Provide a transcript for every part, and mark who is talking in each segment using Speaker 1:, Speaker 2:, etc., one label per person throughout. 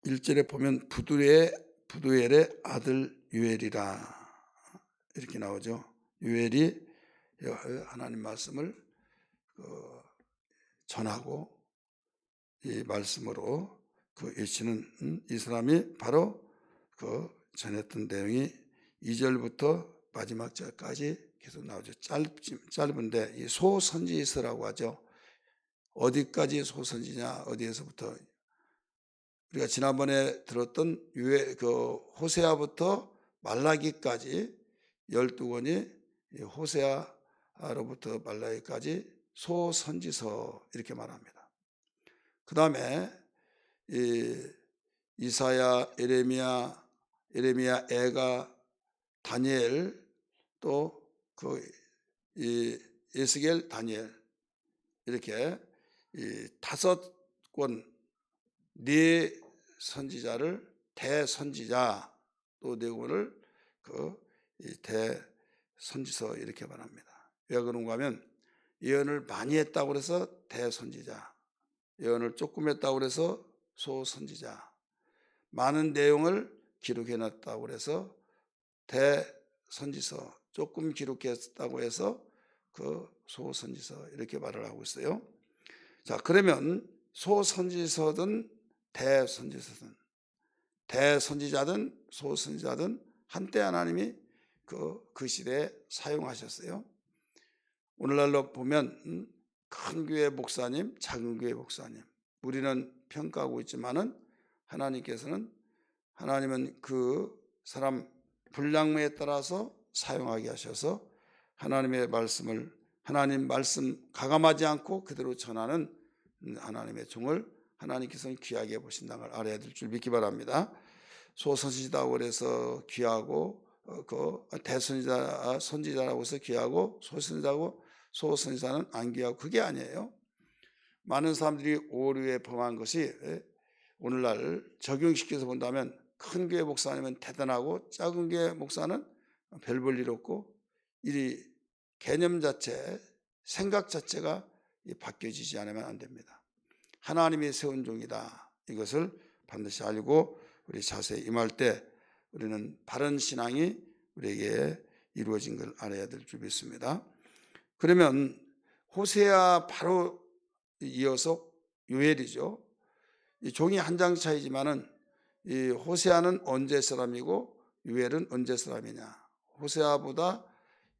Speaker 1: 1절에 보면 부두엘의 아들 유엘이라 이렇게 나오죠. 유엘이 하나님 말씀을 전하고 이 말씀으로 외치는 이 사람이 바로 전했던 내용이 2절부터 마지막 절까지 계속 나오죠. 짧은데 이 소선지서라고 하죠. 어디까지 소선지냐, 어디에서부터 우리가 지난번에 들었던 호세아부터 말라기까지 12권이 호세아로부터 말라기까지 소선지서 이렇게 말합니다. 그 다음에 이사야, 예레미야, 에가, 다니엘, 또 에스겔, 다니엘 이렇게 이 5권 네 선지자를 대선지자, 또 네 권을 대선지서 이렇게 말합니다. 왜 그런가 하면 예언을 많이 했다고 해서 대선지자, 예언을 조금 했다고 해서 소선지자, 많은 내용을 기록해놨다고 해서 대선지서, 조금 기록했다고 해서 소선지서 이렇게 말을 하고 있어요. 자, 그러면 소선지서든 대선지자든 소선지자든 한때 하나님이 그 시대에 사용하셨어요. 오늘날로 보면 큰 교회 목사님, 작은 교회 목사님, 우리는 평가하고 있지만은 하나님은 그 사람 분량에 따라서 사용하게 하셔서 하나님 말씀 가감하지 않고 그대로 전하는 하나님의 종을 하나님께서는 귀하게 보신다는 걸 알아야 될 줄 믿기 바랍니다. 소선지자라고 해서 귀하고 선지자라고 해서 귀하고 소선지자는 안 귀하고 그게 아니에요. 많은 사람들이 오류에 범한 것이 오늘날 적용시켜서 본다면 큰 교회 목사님은 대단하고 작은 교회 목사는 별 볼 일 없고 이 개념 자체, 생각 자체가 바뀌어지지 않으면 안 됩니다. 하나님이 세운 종이다. 이것을 반드시 알고 우리 자세히 임할 때 우리는 바른 신앙이 우리에게 이루어진 걸 알아야 될 줄 믿습니다. 그러면 호세아 바로 이어서 요엘이죠. 이 종이 한 장 차이지만은 이 호세아는 언제 사람이고 요엘은 언제 사람이냐? 호세아보다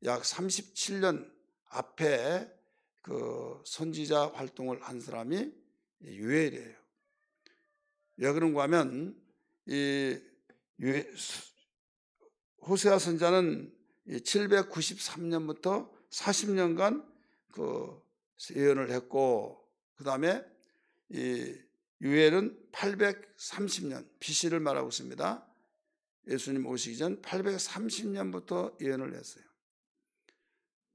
Speaker 1: 약 37년 앞에 선지자 활동을 한 사람이 요엘이에요. 왜 그런가 하면 이 호세아 선지자는 793년부터 40년간 예언을 했고, 그 다음에 이 요엘은 830년 BC를 말하고 있습니다. 예수님 오시기 전 830년부터 예언을 했어요.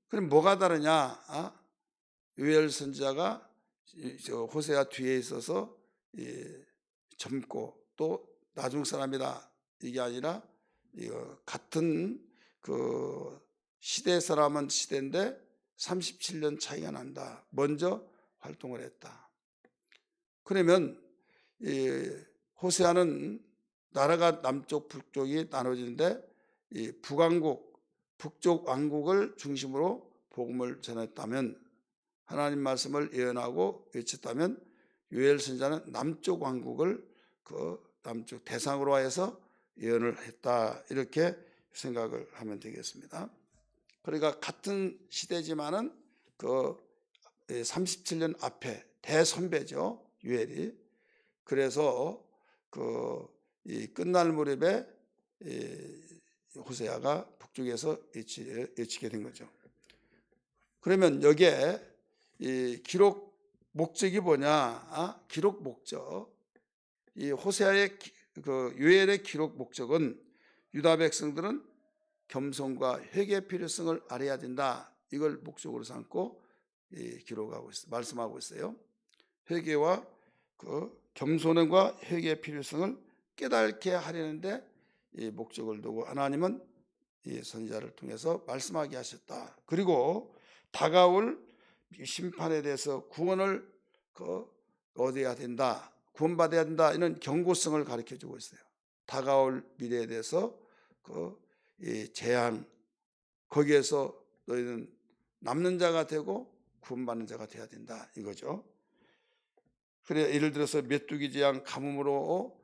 Speaker 1: 그럼 뭐가 다르냐? 요엘 선지자가 호세아 뒤에 있어서 젊고 또 나중 사람이다 이게 아니라 같은 시대 사람은 시대인데 37년 차이가 난다. 먼저 활동을 했다. 그러면 호세아는 나라가 남쪽 북쪽이 나눠지는데 이 북쪽 왕국을 중심으로 복음을 전했다면, 하나님 말씀을 예언하고 외쳤다면 요엘 선지자는 남쪽 왕국을 남쪽 대상으로 해서 예언을 했다. 이렇게 생각을 하면 되겠습니다. 그러니까 같은 시대지만은 37년 앞에 대선배죠, 요엘이. 그래서 이 끝날 무렵에 호세아가 북쪽에서 외치게 된 거죠. 그러면 여기에 이 기록 목적이 뭐냐? 기록 목적. 이 호세아의 요엘의 기록 목적은 유다 백성들은 겸손과 회개의 필요성을 알아야 된다. 이걸 목적으로 삼고 기록하고 있어요. 말씀하고 있어요. 회개와 겸손과 회개의 필요성을 깨닫게 하려는데 이 목적을 두고 하나님은 이 선지자를 통해서 말씀하게 하셨다. 그리고 다가올 심판에 대해서 구원을 얻어야 된다. 구원받아야 된다, 이런 경고성을 가르쳐 주고 있어요. 다가올 미래에 대해서 이 재앙, 거기에서 너희는 남는 자가 되고 구원받는 자가 돼야 된다, 이거죠. 그래, 예를 들어서 메뚜기 재앙, 가뭄으로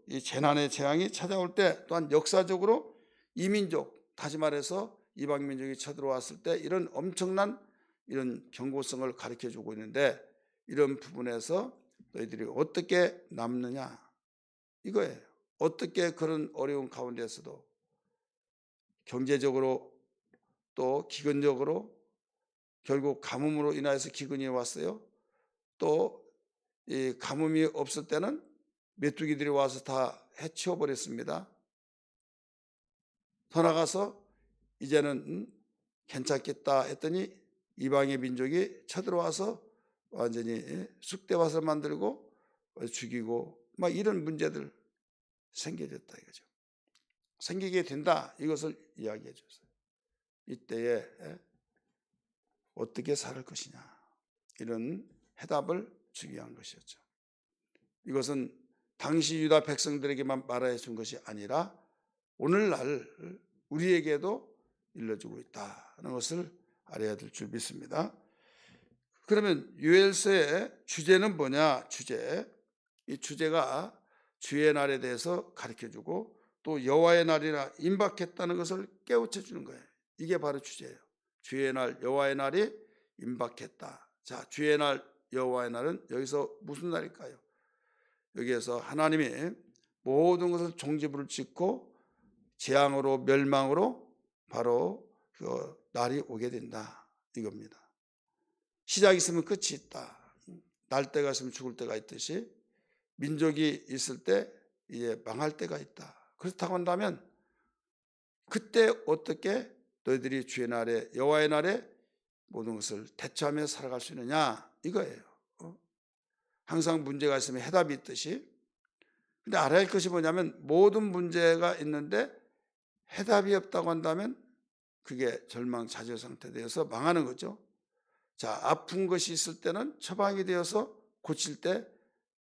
Speaker 1: 이 재난의 재앙이 찾아올 때, 또한 역사적으로 이민족, 다시 말해서 이방 민족이 쳐들어왔을 때 이런 엄청난 이런 경고성을 가르쳐 주고 있는데, 이런 부분에서 너희들이 어떻게 남느냐, 이거예요. 어떻게 그런 어려운 가운데서도 경제적으로 또 기근적으로, 결국 가뭄으로 인하여서 기근이 왔어요. 또 이 가뭄이 없을 때는 메뚜기들이 와서 다 해치워 버렸습니다. 더 나가서 이제는 괜찮겠다 했더니 이방의 민족이 쳐들어와서 완전히 쑥대밭을 만들고 죽이고 막 이런 문제들 생겨졌다 이거죠. 생기게 된다, 이것을 이야기해 줬어요. 이때에 어떻게 살 것이냐, 이런 해답을 주기 위한 것이었죠. 이것은 당시 유다 백성들에게만 말해 준 것이 아니라 오늘날 우리에게도 일러주고 있다는 것을 알아야 될 줄 믿습니다. 그러면 요엘서의 주제는 뭐냐? 이 주제가 주의 날에 대해서 가르쳐주고, 또 여호와의 날이라 임박했다는 것을 깨우쳐 주는 거예요. 이게 바로 주제예요. 주의 날, 여호와의 날이 임박했다. 자, 주의 날, 여호와의 날은 여기서 무슨 날일까요? 여기에서 하나님이 모든 것을 종지부를 찍고 재앙으로 멸망으로 바로 그 날이 오게 된다, 이겁니다. 시작이 있으면 끝이 있다. 날 때가 있으면 죽을 때가 있듯이 민족이 있을 때 이제 망할 때가 있다. 그렇다고 한다면 그때 어떻게 너희들이 주의 날에, 여호와의 날에 모든 것을 대처하며 살아갈 수 있느냐, 이거예요. 항상 문제가 있으면 해답이 있듯이. 근데 알아야 할 것이 뭐냐면, 모든 문제가 있는데 해답이 없다고 한다면 그게 절망자절 상태 되어서 망하는 거죠. 자, 아픈 것이 있을 때는 처방이 되어서 고칠 때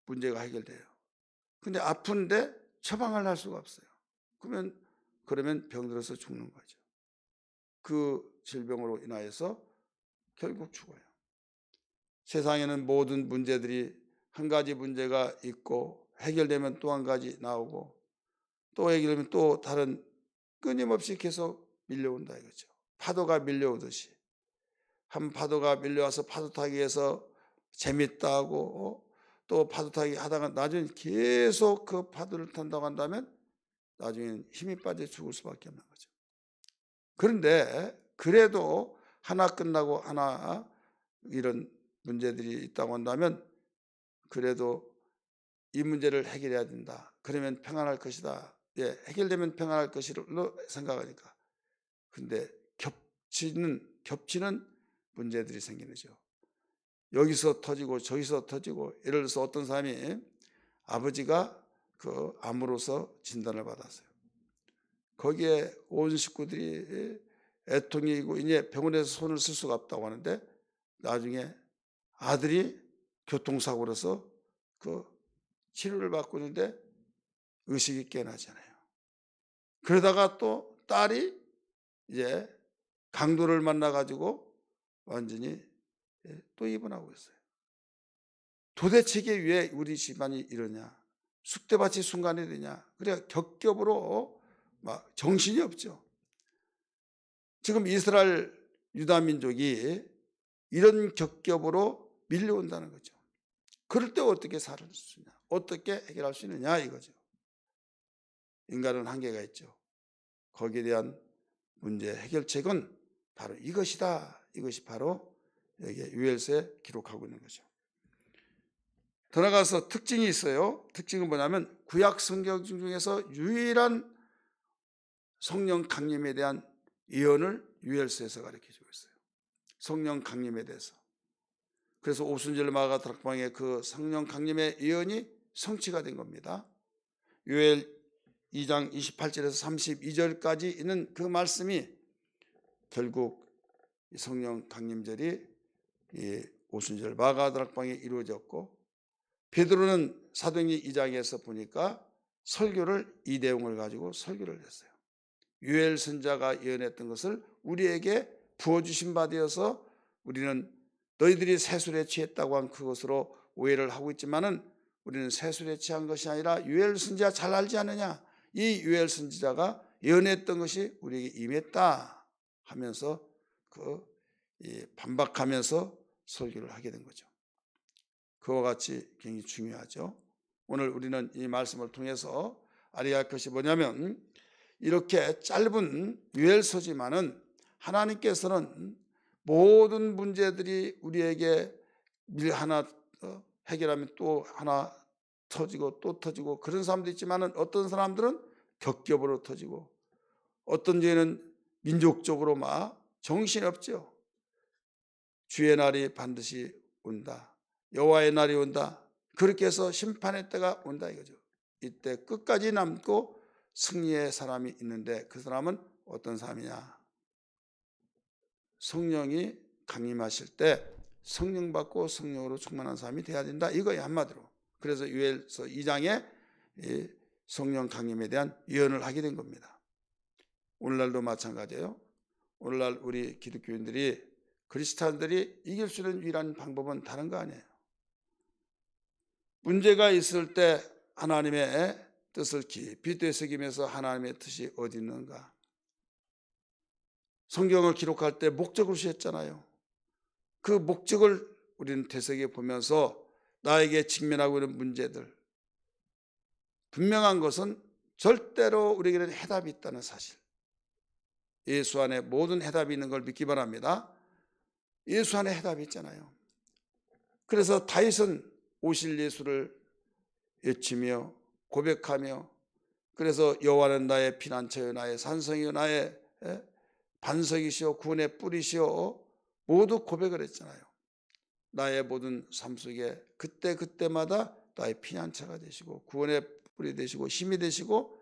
Speaker 1: 문제가 해결돼요. 근데 아픈데 처방을 할 수가 없어요. 그러면 병들어서 죽는 거죠. 그 질병으로 인하여서 결국 죽어요. 세상에는 모든 문제들이 한 가지 문제가 있고 해결되면 또 한 가지 나오고, 또 해결되면 또 다른, 끊임없이 계속 밀려온다 이거죠. 파도가 밀려오듯이. 한 파도가 밀려와서 파도 타기 위해서 재밌다고 또 파도 타기 하다가 나중에 계속 그 파도를 탄다고 한다면 나중에는 힘이 빠져 죽을 수밖에 없는 거죠. 그런데 그래도 하나 끝나고 하나 이런 문제들이 있다고 한다면 그래도 이 문제를 해결해야 된다. 그러면 평안할 것이다. 예, 해결되면 평안할 것이로 생각하니까. 근데 겹치는 문제들이 생기는 거죠. 여기서 터지고 저기서 터지고, 예를 들어서 어떤 사람이 아버지가 그 암으로서 진단을 받았어요. 거기에 온 식구들이 애통이고 이제 병원에서 손을 쓸 수가 없다고 하는데, 나중에 아들이 교통사고로서 그 치료를 받고 있는데 의식이 깨어나잖아요. 그러다가 또 딸이 이제 강도를 만나가지고 완전히 또 입원하고 있어요. 도대체 이게 왜 우리 집안이 이러냐? 쑥대밭이 순간이 되냐? 그래 겹겹으로 막 정신이 없죠. 지금 이스라엘 유다 민족이 이런 겹겹으로 밀려온다는 거죠. 그럴 때 어떻게 살 수 있냐? 어떻게 해결할 수 있느냐 이거죠. 인간은 한계가 있죠. 거기에 대한 문제 해결책은 바로 이것이다. 이것이 바로 여기에 요엘서에 기록하고 있는 거죠. 더 나가서 특징이 있어요. 특징은 뭐냐면 구약 성경 중에서 유일한 성령 강림에 대한 예언을 요엘서에서 가르쳐주고 있어요. 성령 강림에 대해서. 그래서 오순절 마가 다락방의 그 성령 강림의 예언이 성취가 된 겁니다. 요엘 2장 28절에서 32절까지 있는 그 말씀이 결국 성령 강림절이 오순절 마가 다락방에 이루어졌고, 베드로는 사도행전 2장에서 보니까 설교를 이 내용을 가지고 설교를 했어요. 요엘 선지자가 예언했던 것을 우리에게 부어주신 바 되어서 우리는 너희들이 세술에 취했다고 한 그것으로 오해를 하고 있지만은 우리는 세술에 취한 것이 아니라 요엘 선지자 잘 알지 않느냐? 이 요엘 선지자가 예언했던 것이 우리에게 임했다 하면서 반박하면서 설교를 하게 된 거죠. 그와 같이 굉장히 중요하죠. 오늘 우리는 이 말씀을 통해서 알아야 할 것이 뭐냐면 이렇게 짧은 요엘서지만은 하나님께서는 모든 문제들이 우리에게 하나 해결하면 또 하나 터지고 또 터지고 그런 사람도 있지만은 어떤 사람들은 겹겹으로 터지고 어떤 죄는 민족적으로 막 정신없죠. 주의 날이 반드시 온다. 여호와의 날이 온다. 그렇게 해서 심판의 때가 온다 이거죠. 이때 끝까지 남고 승리의 사람이 있는데 그 사람은 어떤 사람이냐? 성령이 강림하실 때 성령 받고 성령으로 충만한 사람이 돼야 된다 이거예요, 한마디로. 그래서 요엘서 2장에 성령 강림에 대한 예언을 하게 된 겁니다. 오늘날도 마찬가지예요. 오늘날 우리 기독교인들이 그리스도인들이 이길 수 있는 유일한 방법은 다른 거 아니에요. 문제가 있을 때 하나님의 뜻을 깊이 되새기면서 하나님의 뜻이 어디 있는가. 성경을 기록할 때 목적을 주셨잖아요. 그 목적을 우리는 되새겨 보면서 나에게 직면하고 있는 문제들, 분명한 것은 절대로 우리에게는 해답이 있다는 사실. 예수 안에 모든 해답이 있는 걸 믿기 바랍니다. 예수 안에 해답이 있잖아요. 그래서 다윗은 오실 예수를 외치며 고백하며 그래서 여호와는 나의 피난처요 나의 산성이요 나의 반석이시오 구원의 뿌리시오 모두 고백을 했잖아요. 나의 모든 삶 속에 그때마다 나의 피난처가 되시고 구원의 뿌리 되시고 힘이 되시고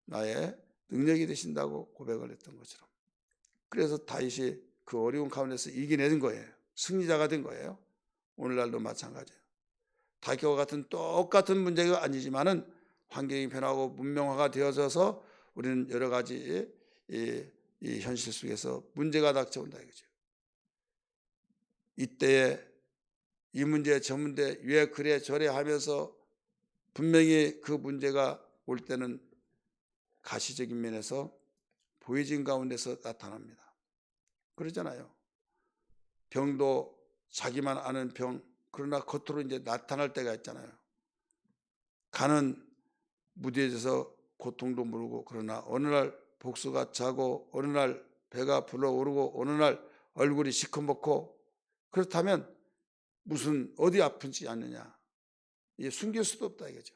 Speaker 1: 나의 능력이 되신다고 고백을 했던 것처럼. 그래서 다윗이 그 어려운 가운데서 이겨내는 거예요. 승리자가 된 거예요. 오늘날도 마찬가지예요. 다윗과 같은 똑같은 문제가 아니지만은 환경이 변하고 문명화가 되어져서 우리는 여러 가지 이 현실 속에서 문제가 닥쳐온다 이거죠. 이때에 이 문제 저 문제 왜 그래 저래 하면서 분명히 그 문제가 올 때는 가시적인 면에서 보여진 가운데서 나타납니다. 그러잖아요. 병도 자기만 아는 병 그러나 겉으로 이제 나타날 때가 있잖아요. 간은 무뎌져서 고통도 모르고 그러나 어느 날 복수가 차고 어느 날 배가 불러오르고 어느 날 얼굴이 시커멓고 그렇다면 무슨 어디 아픈지 아느냐 이게 숨길 수도 없다 이거죠.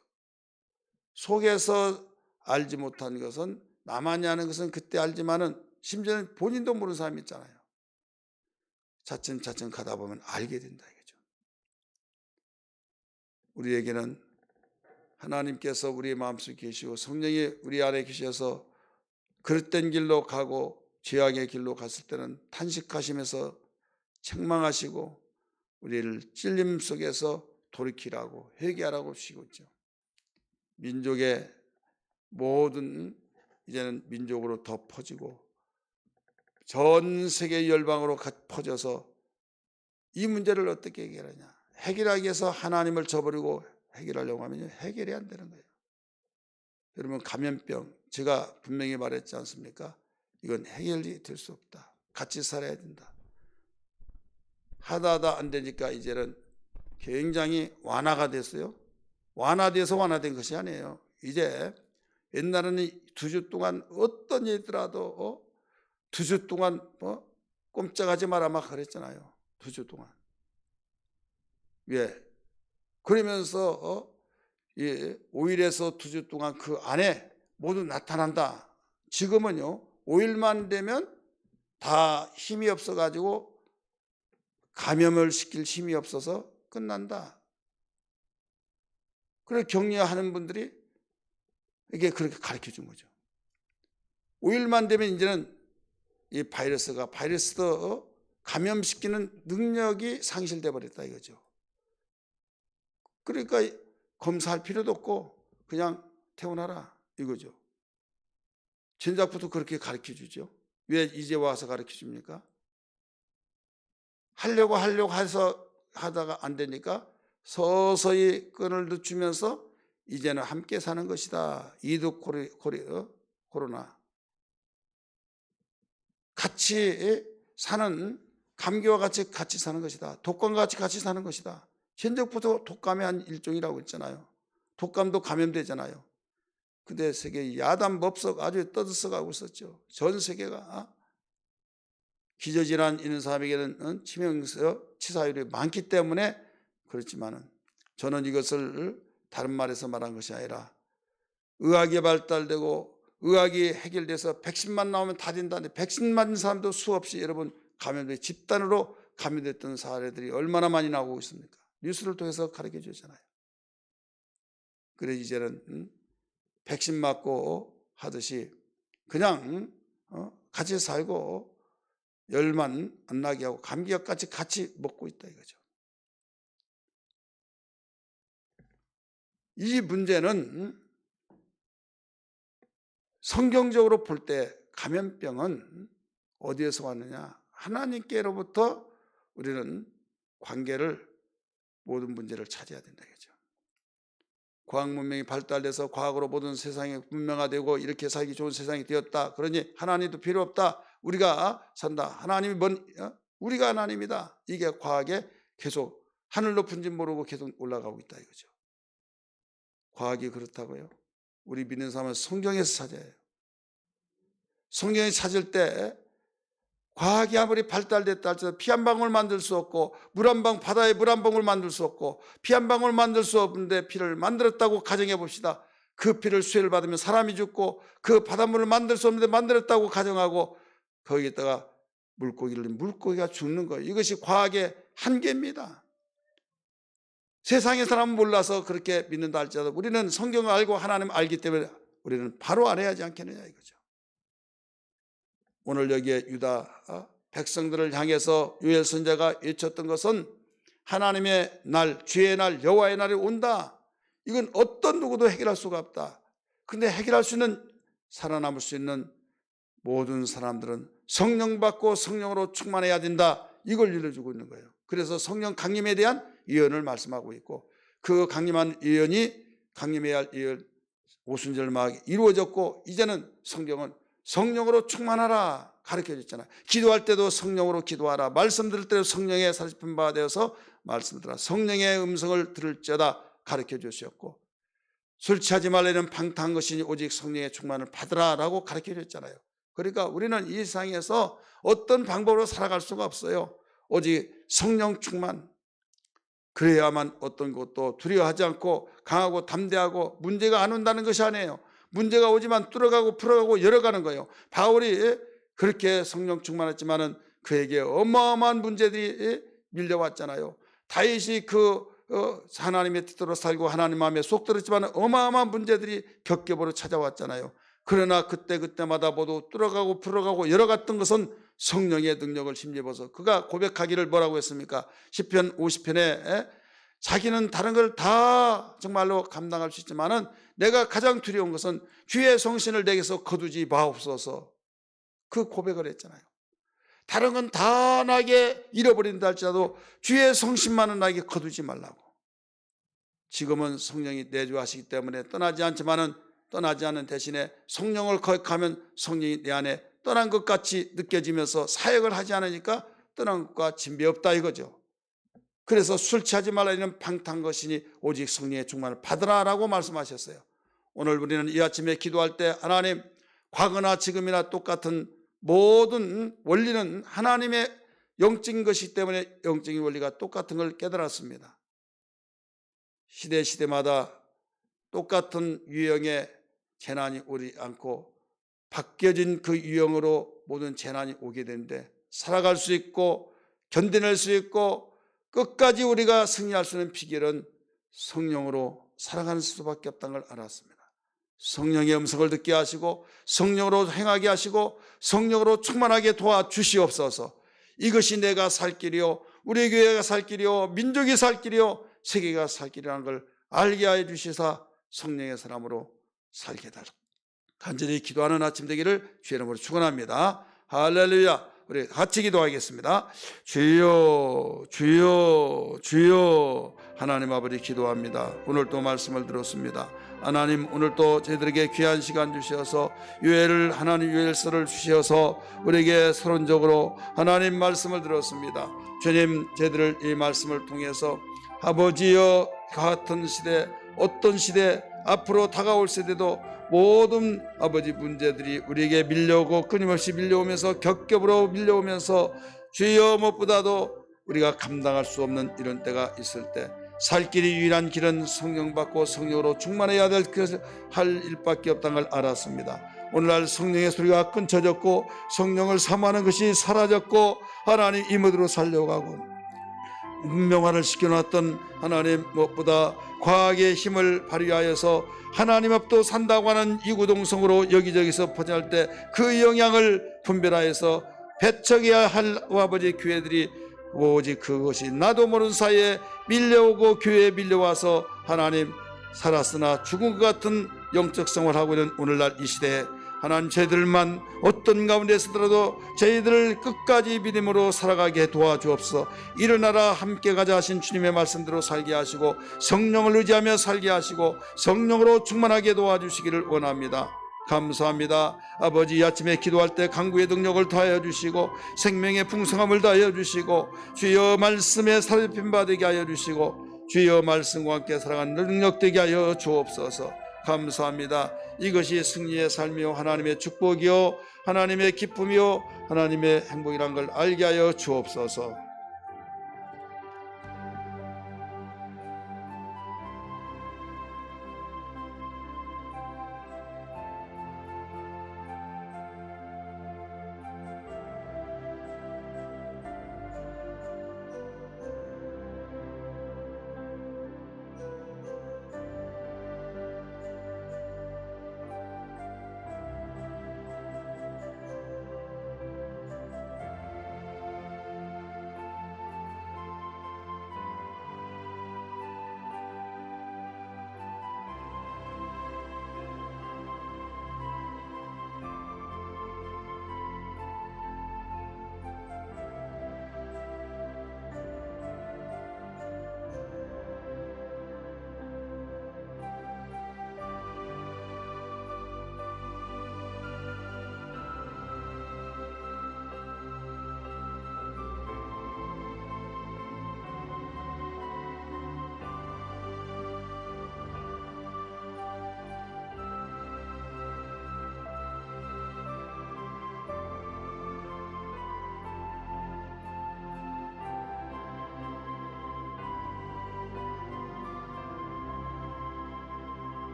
Speaker 1: 속에서 알지 못한 것은 나만이 아는 것은 그때 알지만은 심지어는 본인도 모르는 사람이 있잖아요. 차츰차츰 가다 보면 알게 된다 이거죠. 우리에게는 하나님께서 우리의 마음속에 계시고 성령이 우리 안에 계셔서 그릇된 길로 가고 죄악의 길로 갔을 때는 탄식하시면서 책망하시고 우리를 찔림 속에서 돌이키라고 회개하라고 시키고 있죠. 민족의 모든 이제는 민족으로 더 퍼지고 전 세계 열방으로 퍼져서 이 문제를 어떻게 해결하냐. 해결하기 위해서 하나님을 저버리고 해결하려고 하면 해결이 안 되는 거예요. 여러분 감염병 제가 분명히 말했지 않습니까? 이건 해결이 될 수 없다. 같이 살아야 된다. 하다 안 되니까 이제는 굉장히 완화가 됐어요. 완화돼서 완화된 것이 아니에요. 이제 옛날에는 2주 동안 어떤 일이더라도 2주 동안 꼼짝하지 마라 막 그랬잖아요. 2주 동안. 왜? 그러면서 5일에서 2주 동안 그 안에 모두 나타난다. 지금은요 5일만 되면 다 힘이 없어가지고 감염을 시킬 힘이 없어서 끝난다. 그래 격려하는 분들이 이게 그렇게 가르쳐 준 거죠. 5일만 되면 이제는 이 바이러스도 감염시키는 능력이 상실돼 버렸다 이거죠. 그러니까 검사할 필요도 없고 그냥 태어나라 이거죠. 진작부터 그렇게 가르쳐 주죠. 왜 이제 와서 가르쳐 줍니까? 하려고 해서 하다가 안 되니까 서서히 끈을 늦추면서 이제는 함께 사는 것이다. 이드 코로나. 같이 사는, 감기와 같이 사는 것이다. 독감과 같이 사는 것이다. 현재부터 독감의 한 일종이라고 했잖아요. 독감도 감염되잖아요. 근데 세계 야단 법석 아주 떠들썩하고 있었죠. 전 세계가 기저질환 있는 사람에게는 치사율이 많기 때문에 그렇지만은 저는 이것을 다른 말에서 말한 것이 아니라 의학이 발달되고 의학이 해결돼서 백신만 나오면 다 된다는데 백신 맞은 사람도 수없이 여러분 감염돼 집단으로 감염됐던 사례들이 얼마나 많이 나오고 있습니까? 뉴스를 통해서 가르쳐 주잖아요. 그래 이제는 백신 맞고 하듯이 그냥 같이 살고 열만 안 나게 하고 감기약까지 같이 먹고 있다 이거죠. 이 문제는 성경적으로 볼 때 감염병은 어디에서 왔느냐? 하나님께로부터 우리는 관계를 모든 문제를 찾아야 된다 이거죠. 과학 문명이 발달돼서 과학으로 모든 세상이 문명화되고 이렇게 살기 좋은 세상이 되었다. 그러니 하나님도 필요 없다. 우리가 산다. 하나님이 우리가 하나님이다. 이게 과학에 계속 하늘 높은지 모르고 계속 올라가고 있다 이거죠. 과학이 그렇다고요? 우리 믿는 사람은 성경에서 찾아야 해요. 성경에서 찾을 때 과학이 아무리 발달됐다 할지라도 피 한 방울 만들 수 없고 물 한 방, 바다에 물 한 방울 만들 수 없고 피 한 방울 만들 수 없는데 피를 만들었다고 가정해 봅시다. 그 피를 수혜를 받으면 사람이 죽고 그 바닷물을 만들 수 없는데 만들었다고 가정하고 거기에다가 물고기가 죽는 거예요. 이것이 과학의 한계입니다. 세상의 사람은 몰라서 그렇게 믿는다 할지라도 우리는 성경을 알고 하나님을 알기 때문에 우리는 바로 알아야 하지 않겠느냐 이거죠. 오늘 여기에 유다 백성들을 향해서 요엘 선지자가 외쳤던 것은 하나님의 날, 주의 날, 여호와의 날이 온다. 이건 어떤 누구도 해결할 수가 없다. 그런데 해결할 수 있는, 살아남을 수 있는 모든 사람들은 성령 받고 성령으로 충만해야 된다. 이걸 일러주고 있는 거예요. 그래서 성령 강림에 대한 예언을 말씀하고 있고 그 강림한 예언이 강림해야 할 예언 오순절마하게 이루어졌고 이제는 성경은 성령으로 충만하라 가르쳐 줬잖아요. 기도할 때도 성령으로 기도하라. 말씀 들을 때도 성령의 살펴본 바 되어서 말씀 들으라. 성령의 음성을 들을지어다 가르쳐 주셨고 술 취하지 말라는 방탕한 것이니 오직 성령의 충만을 받으라라고 가르쳐 줬잖아요. 그러니까 우리는 이 세상에서 어떤 방법으로 살아갈 수가 없어요. 오직 성령 충만. 그래야만 어떤 것도 두려워하지 않고 강하고 담대하고 문제가 안 온다는 것이 아니에요. 문제가 오지만 뚫어가고 풀어가고 열어가는 거예요. 바울이 그렇게 성령 충만했지만은 그에게 어마어마한 문제들이 밀려왔잖아요. 다윗이 하나님의 뜻대로 살고 하나님 마음에 속 들었지만 어마어마한 문제들이 겹겹으로 찾아왔잖아요. 그러나 그때마다 모두 뚫어가고 풀어가고 열어갔던 것은 성령의 능력을 힘입어서 그가 고백하기를 뭐라고 했습니까? 시편 50편에 자기는 다른 걸 다 정말로 감당할 수 있지만은 내가 가장 두려운 것은 주의 성신을 내게서 거두지 마옵소서. 그 고백을 했잖아요. 다른 건 다 나에게 잃어버린다 할지라도 주의 성신만은 나에게 거두지 말라고. 지금은 성령이 내주하시기 때문에 떠나지 않지만은 떠나지 않는 대신에 성령을 거역하면 성령이 내 안에 떠난 것 같이 느껴지면서 사역을 하지 않으니까 떠난 것과 진배 없다 이거죠. 그래서 술 취하지 말라는 방탕한 것이니 오직 성령의 충만을 받으라라고 말씀하셨어요. 오늘 우리는 이 아침에 기도할 때 하나님 과거나 지금이나 똑같은 모든 원리는 하나님의 영적인 것이기 때문에 영적인 원리가 똑같은 걸 깨달았습니다. 시대마다 똑같은 유형의 재난이 오지 않고 바뀌어진 그 유형으로 모든 재난이 오게 되는데 살아갈 수 있고 견뎌낼 수 있고 끝까지 우리가 승리할 수 있는 비결은 성령으로 살아가는 수밖에 없다는 걸 알았습니다. 성령의 음성을 듣게 하시고 성령으로 행하게 하시고 성령으로 충만하게 도와주시옵소서. 이것이 내가 살 길이요 우리 교회가 살 길이요 민족이 살 길이요 세계가 살 길이라는 걸 알게 하여 주시사 성령의 사람으로 살게 달라 간절히 기도하는 아침 되기를 주의 이름으로 축원합니다. 할렐루야. 우리 같이 기도하겠습니다. 주여 주여 주여. 하나님 아버지 기도합니다. 오늘 또 말씀을 들었습니다. 하나님 오늘 또 저희들에게 귀한 시간 주셔서 유해를 하나님 유해서를 주셔서 우리에게 서론적으로 하나님 말씀을 들었습니다. 주님 저희들을 이 말씀을 통해서 아버지여 같은 시대 어떤 시대 앞으로 다가올 세대도 모든 아버지 문제들이 우리에게 밀려오고 끊임없이 밀려오면서 겹겹으로 밀려오면서 주여 무엇보다도 우리가 감당할 수 없는 이런 때가 있을 때 살 길이 유일한 길은 성령 받고 성령으로 충만해야 될 것을 할 일밖에 없다는 걸 알았습니다. 오늘날 성령의 소리가 끊쳐졌고 성령을 사모하는 것이 사라졌고 하나님 이모드로 살려가고 문명화를 시켜놨던 하나님 무엇보다 과학의 힘을 발휘하여서 하나님 앞도 산다고 하는 이구동성으로 여기저기서 퍼져날 때 그 영향을 분별하여서 배척해야 할 아버지 교회들이 오직 그것이 나도 모르는 사이에 밀려오고 교회에 밀려와서 하나님 살았으나 죽은 것 같은 영적 생활을 하고 있는 오늘날 이 시대에 하나님 저희들만 어떤 가운데서더라도 저희들을 끝까지 믿음으로 살아가게 도와주옵소서. 일어나라 함께 가자 하신 주님의 말씀대로 살게 하시고 성령을 의지하며 살게 하시고 성령으로 충만하게 도와주시기를 원합니다. 감사합니다. 아버지 이 아침에 기도할 때 강구의 능력을 더하여 주시고 생명의 풍성함을 더하여 주시고 주여 말씀에 살펴 받게 하여 주시고 주여 말씀과 함께 살아가는 능력 되게 하여 주옵소서. 감사합니다. 이것이 승리의 삶이요 하나님의 축복이요 하나님의 기쁨이요 하나님의 행복이란 걸 알게 하여 주옵소서.